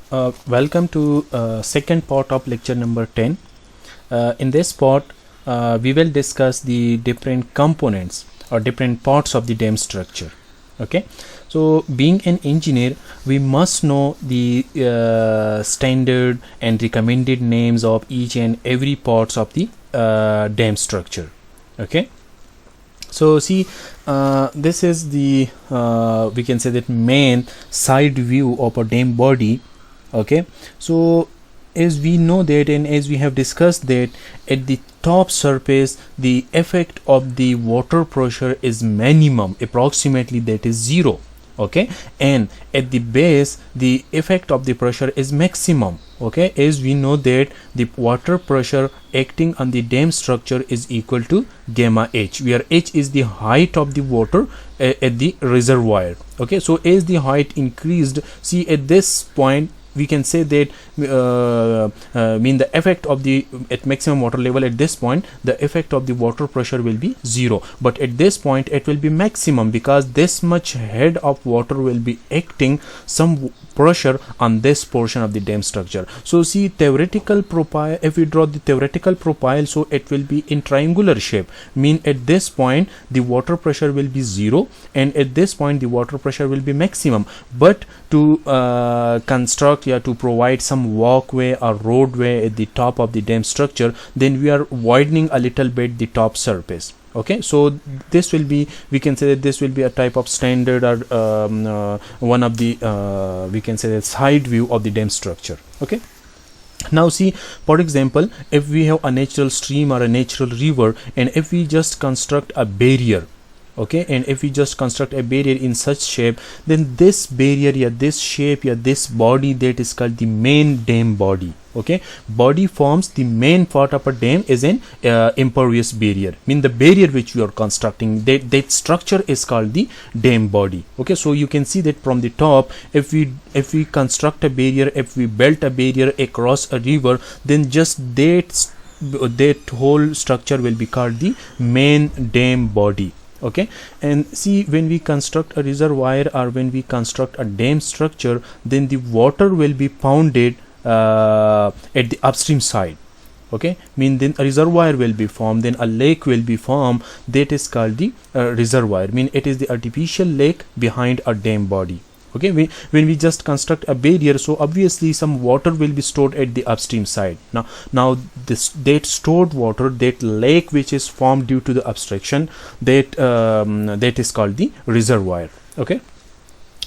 Welcome to second part of lecture number 10. In this part, we will discuss the different components or different parts of the dam structure. Okay, so being an engineer, we must know the standard and recommended names of each and every parts of the dam structure. Okay, so see, this is the we can say that main side view of a dam body. Okay, so as we know that, and as we have discussed that, at the top surface the effect of the water pressure is minimum, approximately that is 0. Okay, and at the base the effect of the pressure is maximum. Okay, as we know that the water pressure acting on the dam structure is equal to gamma h, where h is the height of the water at the reservoir. Okay, so as the height increased, see at this point we can say that mean the effect of the at maximum water level, at this point the effect of the water pressure will be 0, but at this point it will be maximum, because this much head of water will be acting some pressure on this portion of the dam structure. So see, theoretical profile, if we draw the theoretical profile, so it will be in triangular shape, mean at this point the water pressure will be 0 and at this point the water pressure will be maximum. But to construct, to provide some walkway or roadway at the top of the dam structure, then we are widening a little bit the top surface. Okay, so this will be, we can say that this will be a type of standard or one of the we can say that side view of the dam structure. Okay, now see, for example, if we have a natural stream or a natural river, and if we just construct a barrier, okay, and if we just construct a barrier in such shape, then this barrier, this shape, this body, that is called the main dam body. Okay, body forms the main part of a dam is an impervious barrier, mean the barrier which you are constructing, that structure is called the dam body. Okay, so you can see that from the top, if we construct a barrier, if we build a barrier across a river, then just that whole structure will be called the main dam body. Okay, and see, when we construct a reservoir or when we construct a dam structure, then the water will be pounded at the upstream side. Okay, mean then a reservoir will be formed, then a lake will be formed, that is called the reservoir, mean it is the artificial lake behind a dam body. Okay, when we just construct a barrier, so obviously some water will be stored at the upstream side. Now that stored water, that lake which is formed due to the obstruction, that is called the reservoir. Okay,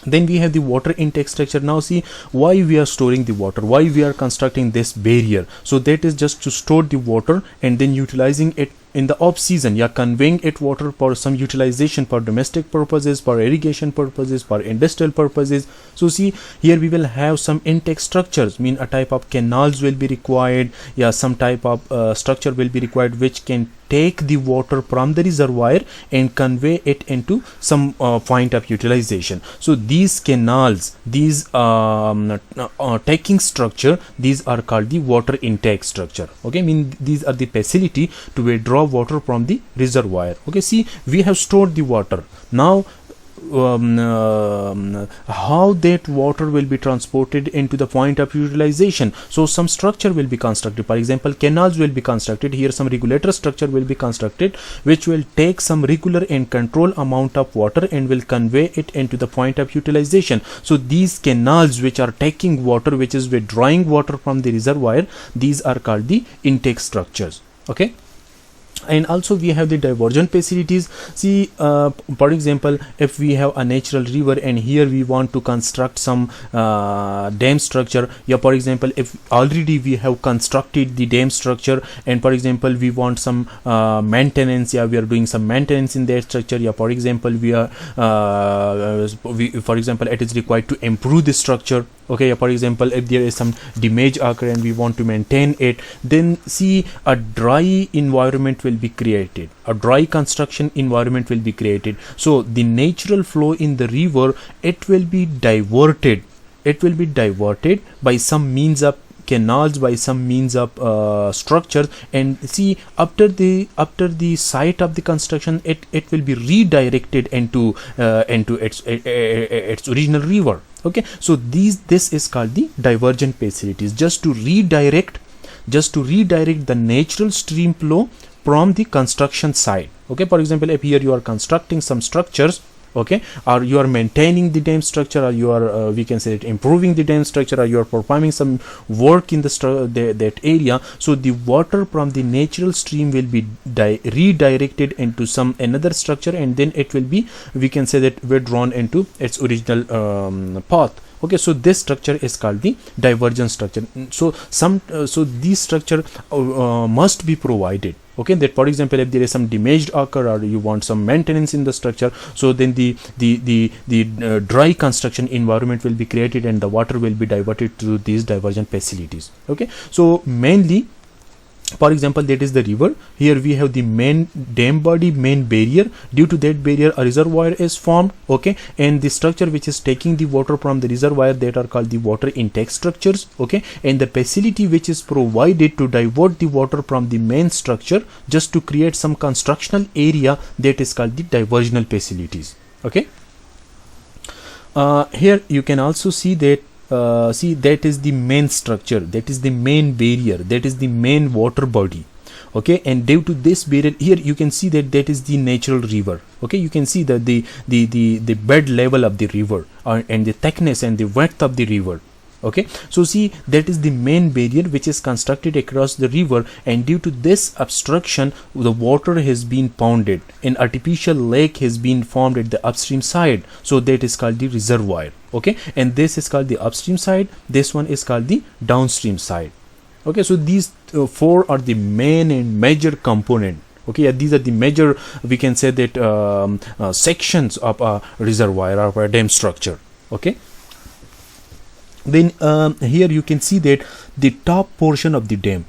then we have the water intake structure. Now see, why we are storing the water, why we are constructing this barrier, so that is just to store the water and then utilizing it in the off season, conveying it water for some utilization, for domestic purposes, for irrigation purposes, for industrial purposes. So see, here we will have some intake structures, mean a type of canals will be required, some type of structure will be required which can take the water from the reservoir and convey it into some point of utilization. So these canals, these taking structure, these are called the water intake structure. Okay, mean these are the facility to withdraw water from the reservoir. Okay, see, we have stored the water. Now how that water will be transported into the point of utilization, so some structure will be constructed. For example, canals will be constructed. Here some regulator structure will be constructed which will take some regular and control amount of water and will convey it into the point of utilization. So these canals which are taking water, which is withdrawing water from the reservoir, these are called the intake structures. Okay, and also we have the diversion facilities. See, for example, if we have a natural river and here we want to construct some dam structure, for example, if already we have constructed the dam structure and for example we want some maintenance, we are doing some maintenance in that structure, for example we are for example it is required to improve the structure. Okay, for example, if there is some damage occur and we want to maintain it, then see, a dry environment will be created, a dry construction environment will be created. So the natural flow in the river, it will be diverted by some means of canals, by some means of structures, and see, after the site of the construction, it will be redirected into its original river. Okay, so this is called the diversion facilities, just to redirect the natural stream flow from the construction side. Okay, for example, if here you are constructing some structures, okay, or you are maintaining the dam structure, or you are we can say it improving the dam structure, or you are performing some work in that area, so the water from the natural stream will be redirected into some another structure, and then it will be, we can say that, withdrawn into its original path. Okay, so this structure is called the divergent structure. So this structure must be provided. Okay, that for example, if there is some damage occur, or you want some maintenance in the structure, so then the dry construction environment will be created, and the water will be diverted to these diversion facilities. Okay, so mainly, for example, that is the river. Here we have the main dam body, main barrier. Due to that barrier, a reservoir is formed. Okay, and the structure which is taking the water from the reservoir, that are called the water intake structures. Okay, and the facility which is provided to divert the water from the main structure just to create some constructional area, that is called the diversional facilities. Okay, here you can also see that that is the main structure, that is the main barrier, that is the main water body. Okay, and due to this barrier, here you can see that is the natural river. Okay, you can see that the bed level of the river, and the thickness and the width of the river. Okay, so see, that is the main barrier which is constructed across the river, and due to this obstruction, the water has been pounded, an artificial lake has been formed at the upstream side, so that is called the reservoir. Okay, and this is called the upstream side, this one is called the downstream side. Okay, so these four are the main and major component. Okay, yeah, these are the major, we can say that, sections of a reservoir or a dam structure. Okay, then here you can see that the top portion of the dam,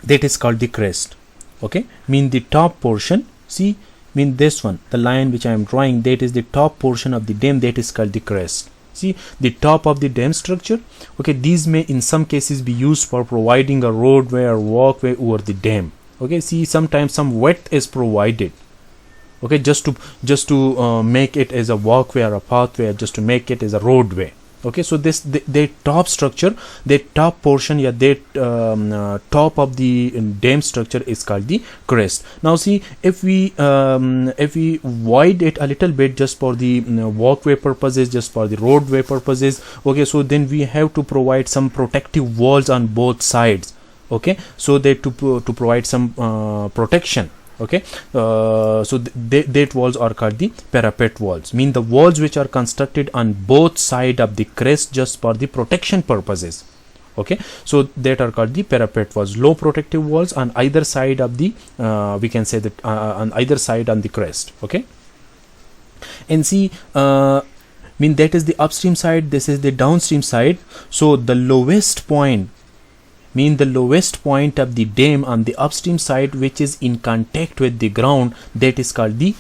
that is called the crest. Okay, mean the top portion, see, mean this one, the line which I am drawing, that is the top portion of the dam, that is called the crest. See, the top of the dam structure. Okay, these may in some cases be used for providing a roadway or walkway over the dam. Okay, see, sometimes some width is provided. Okay, just to make it as a walkway or a pathway, just to make it as a roadway. Okay, so the top structure, the top portion, yeah, that top of the dam structure is called the crest. Now see, if we widen it a little bit, just for the walkway purposes, just for the roadway purposes, okay, so then we have to provide some protective walls on both sides. Okay, so that to provide some protection. Okay, so that walls are called the parapet walls, mean the walls which are constructed on both side of the crest just for the protection purposes. Okay, so that are called the parapet walls, low protective walls on either side of the we can say that on either side on the crest. Okay, and see, mean that is the upstream side, this is the downstream side. So the lowest point, mean the lowest point of the dam on the upstream side which is in contact with the ground, that is called the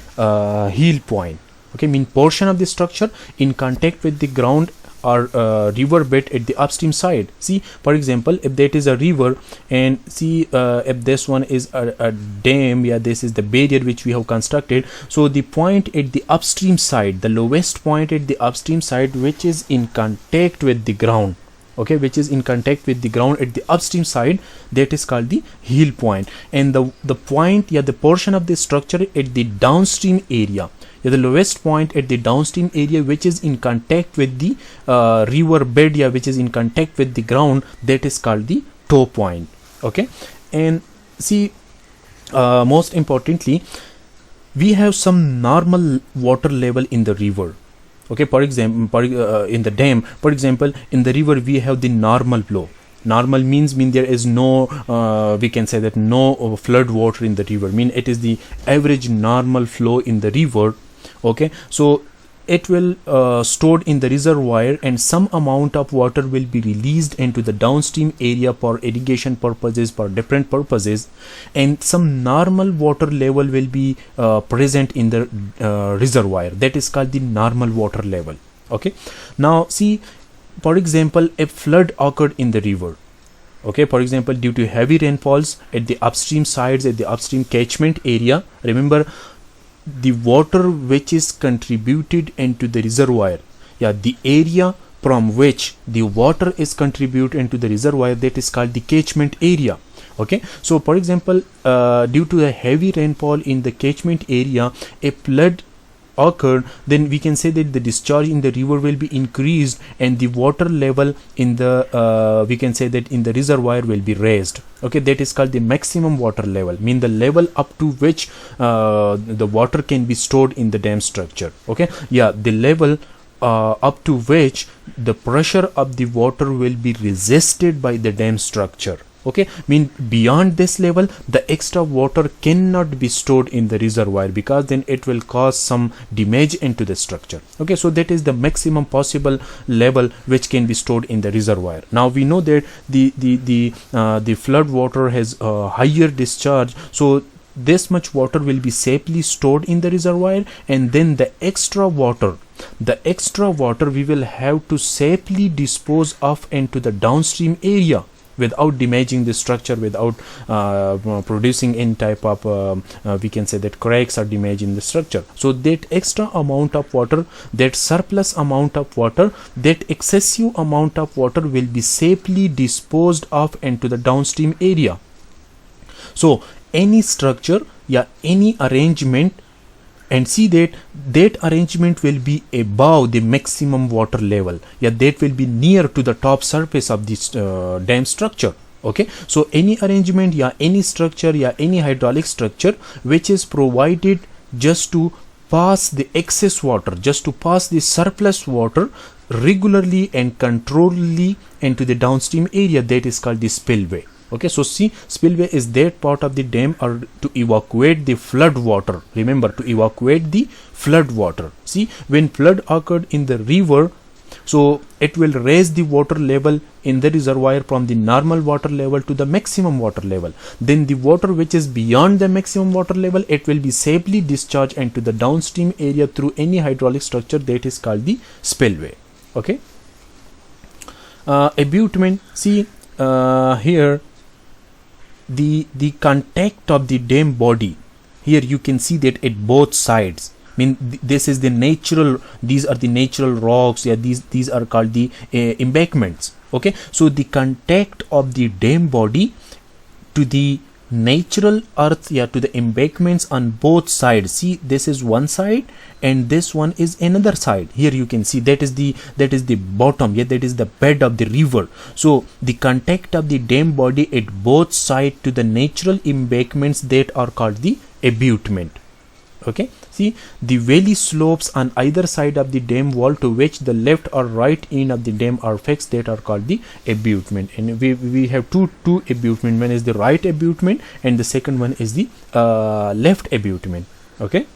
heel point. Okay, mean portion of the structure in contact with the ground or river bed at the upstream side. See, for example, if that is a river, and see, if this one is a dam, yeah, this is the barrier which we have constructed. So the point at the upstream side, the lowest point at the upstream side which is in contact with the ground, okay, which is in contact with the ground at the upstream side, that is called the heel point. And the point, yeah, the portion of the structure at the downstream area, yeah, the lowest point at the downstream area which is in contact with the river bed, yeah, which is in contact with the ground, that is called the toe point. Okay, and see, most importantly, we have some normal water level in the river. Okay, for example, in the dam, for example, in the river we have the normal flow. Normal mean there is no we can say that no flood water in the river, mean it is the average normal flow in the river. Okay, so it will stored in the reservoir, and some amount of water will be released into the downstream area for irrigation purposes, for different purposes, and some normal water level will be present in the reservoir, that is called the normal water level. Okay, now see, for example, a flood occurred in the river. Okay, for example, due to heavy rainfalls at the upstream sides, at the upstream catchment area, remember, the water which is contributed into the reservoir, yeah, the area from which the water is contributed into the reservoir, that is called the catchment area. Okay, so for example, due to a heavy rainfall in the catchment area, a flood occurred, then we can say that the discharge in the river will be increased and the water level in the we can say that in the reservoir will be raised. Okay, that is called the maximum water level, mean the level up to which the water can be stored in the dam structure. Okay, yeah, the level up to which the pressure of the water will be resisted by the dam structure. Okay, mean beyond this level the extra water cannot be stored in the reservoir, because then it will cause some damage into the structure. Okay, so that is the maximum possible level which can be stored in the reservoir. Now we know that the flood water has higher discharge, so this much water will be safely stored in the reservoir, and then the extra water we will have to safely dispose of into the downstream area without damaging the structure, without producing any type of we can say that cracks or damage in the structure. So that extra amount of water, that surplus amount of water, that excessive amount of water will be safely disposed of into the downstream area. So any structure, yeah, any arrangement, and see that arrangement will be above the maximum water level, yeah, that will be near to the top surface of this dam structure. Okay, so any arrangement, yeah, any structure, yeah, any hydraulic structure which is provided just to pass the excess water, just to pass the surplus water regularly and controlledly into the downstream area, that is called the spillway. Okay, so see, spillway is that part of the dam or to evacuate the flood water. Remember, to evacuate the flood water. See, when flood occurred in the river, so it will raise the water level in the reservoir from the normal water level to the maximum water level. Then the water which is beyond the maximum water level, it will be safely discharged into the downstream area through any hydraulic structure, that is called the spillway. Okay, abutment. See here, the contact of the dam body, here you can see that at both sides, this is the natural, these are the natural rocks, yeah, these are called the embankments. Okay, so the contact of the dam body to the natural earth, yeah, to the embankments on both sides. See, this is one side and this one is another side. Here you can see that is the bottom, yeah, that is the bed of the river. So the contact of the dam body at both sides to the natural embankments, that are called the abutment. Okay, see, the valley slopes on either side of the dam wall to which the left or right end of the dam are fixed, that are called the abutment. And we have two abutment. One is the right abutment and the second one is the left abutment. Okay,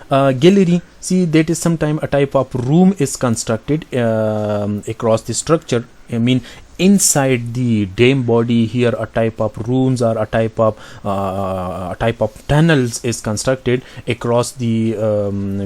gallery. See, that is sometime a type of room is constructed across the structure. I mean, inside the dam body, here a type of rooms or a type of tunnels is constructed across the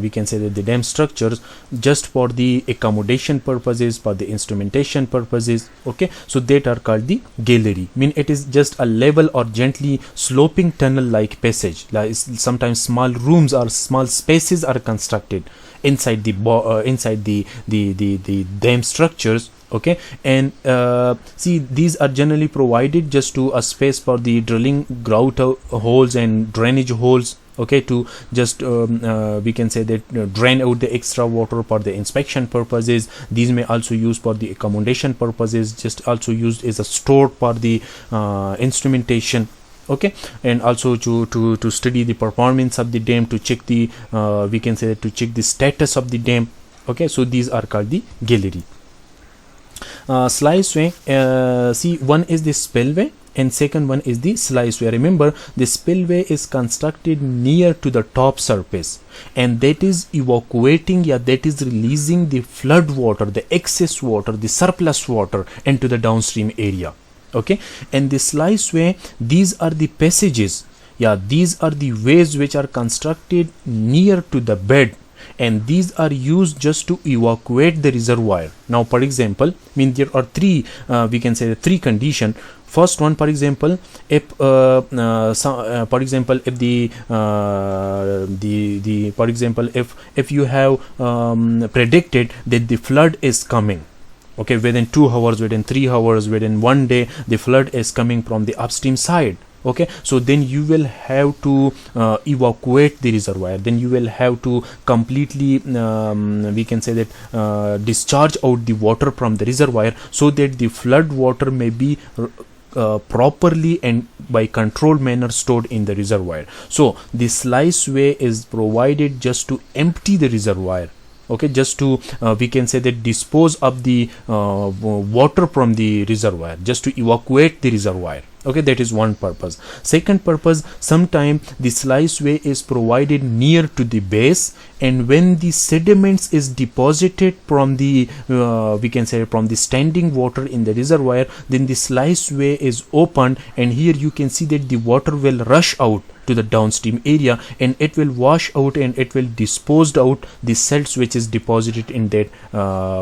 we can say that the dam structures, just for the accommodation purposes, for the instrumentation purposes. Okay, so that are called the gallery. I mean, it is just a level or gently sloping tunnel like passage. Like sometimes small rooms or small spaces are constructed inside the dam structures. Okay, and see, these are generally provided just to a space for the drilling grout holes and drainage holes. Okay, to just we can say that drain out the extra water for the inspection purposes. These may also use for the accommodation purposes, just also used as a store for the instrumentation. Okay, and also to study the performance of the dam, to check the we can say that to check the status of the dam. Okay, so these are called the gallery. Sliceway, see, one is the spillway and second one is the sliceway. Remember, the spillway is constructed near to the top surface, and that is evacuating, yeah, that is releasing the flood water, the excess water, the surplus water into the downstream area. Okay, and the sliceway, these are the passages, yeah, these are the ways which are constructed near to the bed, and these are used just to evacuate the reservoir. Now, for example, there are three we can say three condition. First one, for example, if for example if for example if you have predicted that the flood is coming, okay, within 2 hours, within 3 hours, within 1 day the flood is coming from the upstream side, okay, so then you will have to evacuate the reservoir, then you will have to completely we can say that discharge out the water from the reservoir, so that the flood water may be properly and by controlled manner stored in the reservoir. So the slice way is provided just to empty the reservoir, okay, just to we can say that dispose of the water from the reservoir, just to evacuate the reservoir, okay. That is one purpose. Second purpose, sometime the slice way is provided near to the base, and when the sediments is deposited from the we can say from the standing water in the reservoir, then the slice way is opened, and here you can see that the water will rush out to the downstream area, and it will wash out and it will dispose out the salts which is deposited in that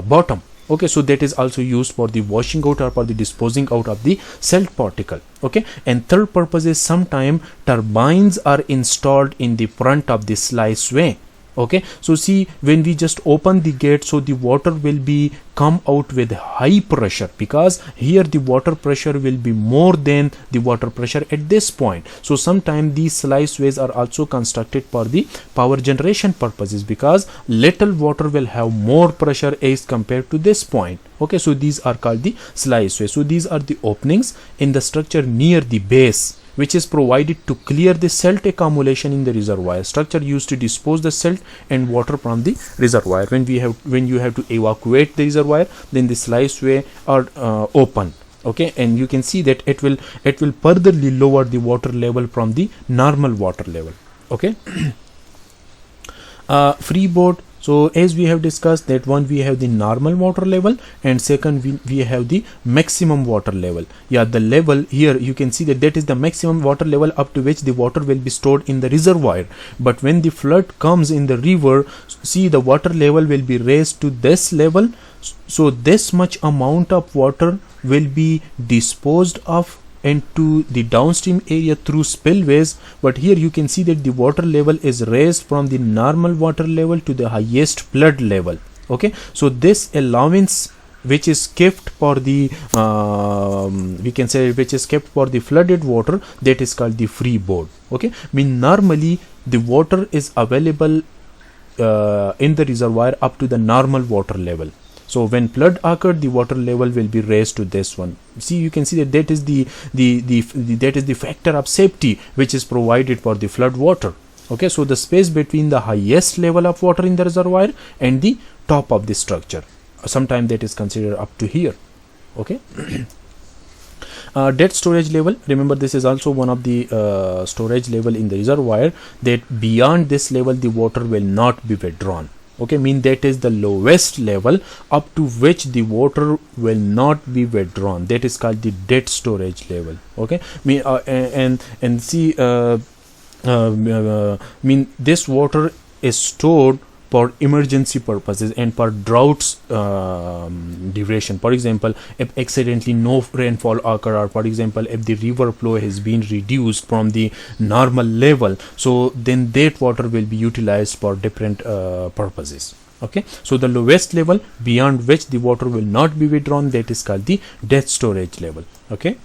bottom, okay. So that is also used for the washing out or for the disposing out of the salt particle, okay. And third purpose is sometime turbines are installed in the front of the slice way, okay. So see, when we just open the gate, so the water will be come out with high pressure, because here the water pressure will be more than the water pressure at this point. So sometimes these slice ways are also constructed for the power generation purposes, because little water will have more pressure as compared to this point, okay. So these are called the slice way. So these are the openings in the structure near the base, which is provided to clear the salt accumulation in the reservoir. Structure used to dispose the salt and water from the reservoir. When you have to evacuate the reservoir, then the slice way are open, okay, and you can see that it will furtherly lower the water level from the normal water level, okay. Freeboard. So as we have discussed that one, we have the normal water level, and second we have the maximum water level. Yeah, the level here you can see that is the maximum water level up to which the water will be stored in the reservoir. But when the flood comes in the river, see, the water level will be raised to this level, so this much amount of water will be disposed of into the downstream area through spillways. But here you can see that the water level is raised from the normal water level to the highest flood level, okay. So this allowance which is kept for the we can say which is kept for the flooded water, that is called the freeboard, okay. Normally the water is available in the reservoir up to the normal water level. So when flood occurred, the water level will be raised to this one. See, you can see that is the factor of safety which is provided for the flood water, okay. So the space between the highest level of water in the reservoir and the top of the structure, sometimes that is considered up to here, okay. Dead storage level, remember this is also one of the storage level in the reservoir, that beyond this level the water will not be withdrawn, okay. That is the lowest level up to which the water will not be withdrawn, that is called the dead storage level, okay. And see this water is stored for emergency purposes and for droughts duration. For example, if accidentally no rainfall occur, or for example if the river flow has been reduced from the normal level, so then that water will be utilized for different purposes, okay. So the lowest level beyond which the water will not be withdrawn, that is called the dead storage level, okay.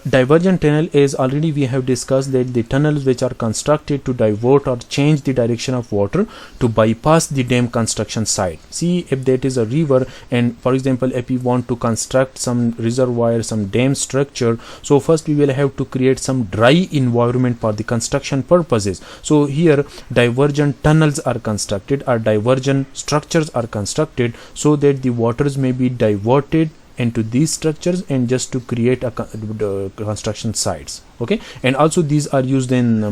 Divergent tunnel is already we have discussed that the tunnels which are constructed to divert or change the direction of water to bypass the dam construction site. See, if that is a river, and for example if we want to construct some reservoir, some dam structure, so first we will have to create some dry environment for the construction purposes. So here divergent tunnels are constructed, or divergent structures are constructed, so that the waters may be diverted into these structures and just to create a construction sites, okay. And also these are used in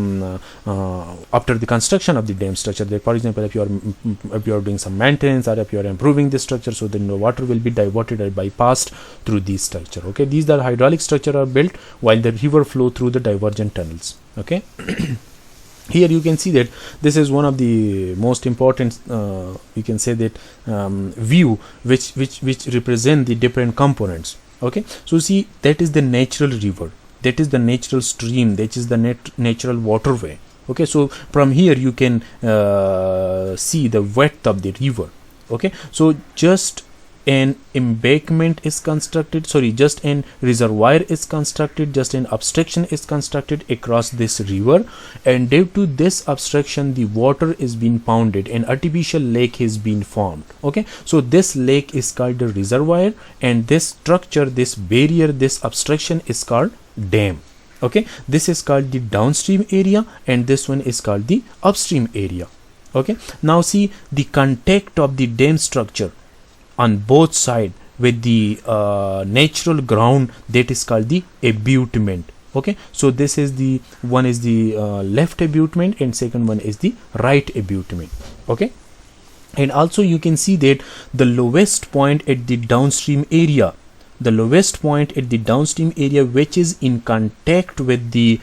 after the construction of the dam structure. That, for example, if you are doing some maintenance, or if you are improving the structure, so then the water will be diverted or bypassed through these structure, okay. These are hydraulic structure are built while the river flow through the divergent tunnels, okay. Here you can see that this is one of the most important you can say that view which represent the different components. Okay, so see, that is the natural river, that is the natural stream, that is the natural waterway. Okay, so from here you can see the width of the river. Okay, so just an embankment is constructed, just an reservoir is constructed, just an obstruction is constructed across this river, and due to this obstruction the water is being pounded, an artificial lake has been formed. Okay, so this lake is called the reservoir, and this structure, this barrier, this obstruction is called dam. Okay, this is called the downstream area, and this one is called the upstream area. Okay, now see the contact of the dam structure on both sides with the natural ground, that is called the abutment. Okay, so this is the one is the left abutment, and second one is the right abutment. Okay, and also you can see that the lowest point at the downstream area, which is in contact with the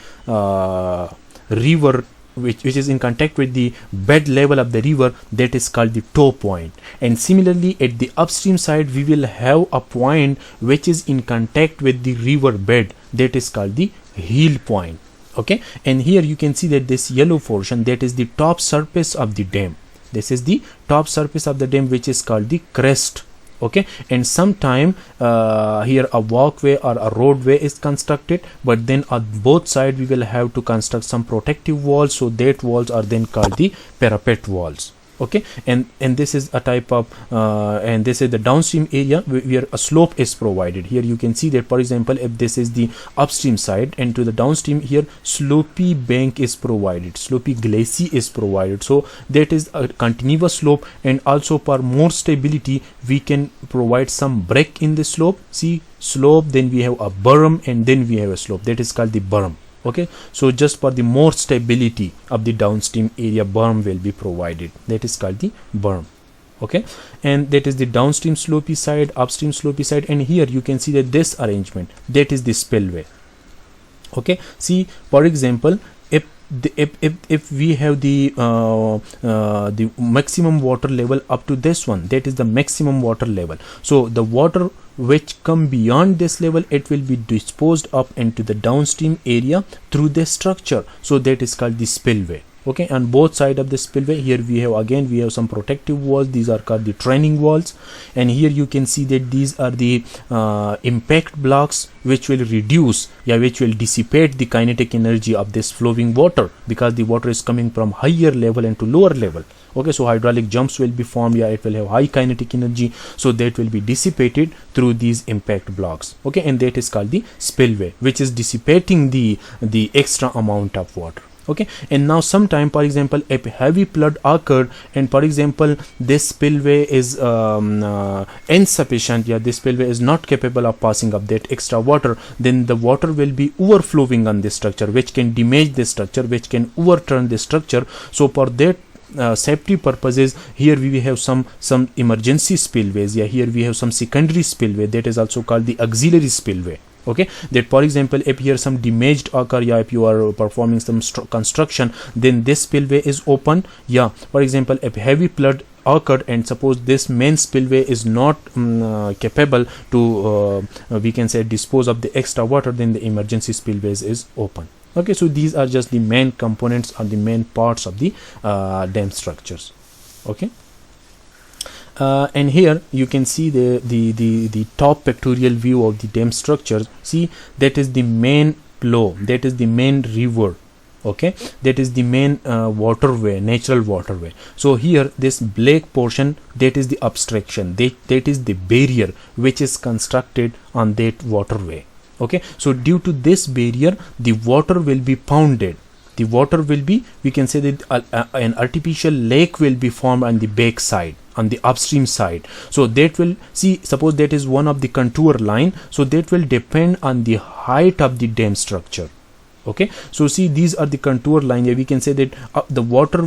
river, which is in contact with the bed level of the river, that is called the toe point. And similarly at the upstream side we will have a point which is in contact with the river bed, that is called the heel point. Okay, and here you can see that this yellow portion, that is the top surface of the dam, this is the top surface of the dam, which is called the crest. Okay, and sometime here a walkway or a roadway is constructed, but then on both sides we will have to construct some protective walls, so that walls are then called the parapet walls. Okay, and this is a type of and this is the downstream area where a slope is provided. Here you can see that, for example, if this is the upstream side, and to the downstream here slopy bank is provided, slopy glacis is provided, so that is a continuous slope. And also for more stability we can provide some break in the slope. See, slope, then we have a berm, and then we have a slope, that is called the berm. Okay, so just for the more stability of the downstream area, berm will be provided, that is called the berm. Okay, and that is the downstream slopey side, upstream slopey side. And here you can see that this arrangement, that is the spillway. Okay, see, for example, if we have the maximum water level up to this one, that is the maximum water level, so the water which come beyond this level, it will be disposed up into the downstream area through this structure, so that is called the spillway. Okay, on both sides of the spillway here we have some protective walls, these are called the training walls. And here you can see that these are the impact blocks which will dissipate the kinetic energy of this flowing water, because the water is coming from higher level and to lower level. Okay, so hydraulic jumps will be formed, it will have high kinetic energy, so that will be dissipated through these impact blocks. Okay, and that is called the spillway, which is dissipating the extra amount of water. Okay, and now sometime, for example, if heavy flood occurred, and for example this spillway is insufficient, this spillway is not capable of passing up that extra water, then the water will be overflowing on this structure, which can damage this structure, which can overturn this structure. So for that safety purposes, here we have some emergency spillways. Here we have some secondary spillway, that is also called the auxiliary spillway. Okay, that for example if here some damaged occur, if you are performing some construction, then this spillway is open. For example, if heavy flood occurred and suppose this main spillway is not capable to we can say dispose of the extra water, then the emergency spillways is open. Okay, so these are just the main components or the main parts of the dam structures. Okay, and here you can see the top pictorial view of the dam structure. See, that is the main flow, that is the main river. Okay, that is the main waterway, natural waterway. So here this black portion, that is the obstruction, that is the barrier which is constructed on that waterway. Okay, so due to this barrier the water will be pounded, the water will be, we can say that an artificial lake will be formed on the back side, on the upstream side. So that will, see, suppose that is one of the contour line, so that will depend on the height of the dam structure. Okay, so see, these are the contour line. We can say that the water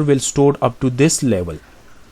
will stored up to this level.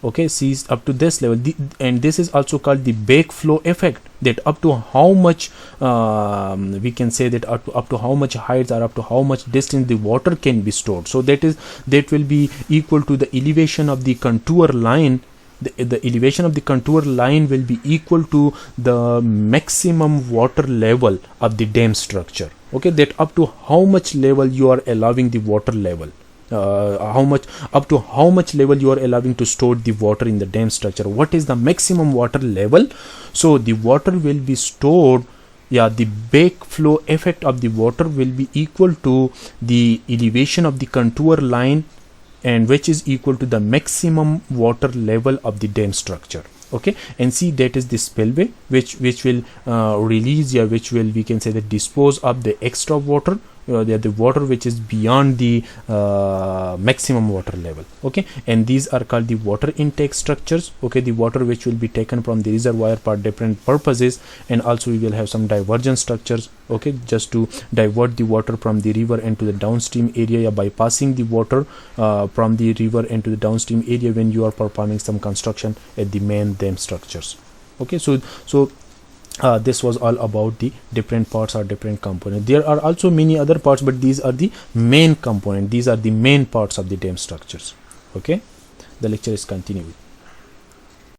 okay, sees up to this level, and this is also called the backflow effect, that up to how much we can say that up to how much heights or up to how much distance the water can be stored. So that will be equal to the elevation of the contour line. The elevation of the contour line will be equal to the maximum water level of the dam structure. Okay, that up to how much level you are allowing the water level, up to how much level you are allowing to store the water in the dam structure. What is the maximum water level? So the water will be stored, the backflow effect of the water will be equal to the elevation of the contour line, and which is equal to the maximum water level of the dam structure. Okay, and see, that is the spillway which will release, which will, we can say, that dispose of the extra water, the water which is beyond the maximum water level. Okay, and these are called the water intake structures. Okay, the water which will be taken from the reservoir for different purposes, and also we will have some diversion structures. Okay, just to divert the water from the river into the downstream area, by passing the water from the river into the downstream area when you are performing some construction at the main dam structures. Okay, so this was all about the different parts or different components. There are also many other parts, but these are the main component. These are the main parts of the dam structures. Okay, the lecture is continuing.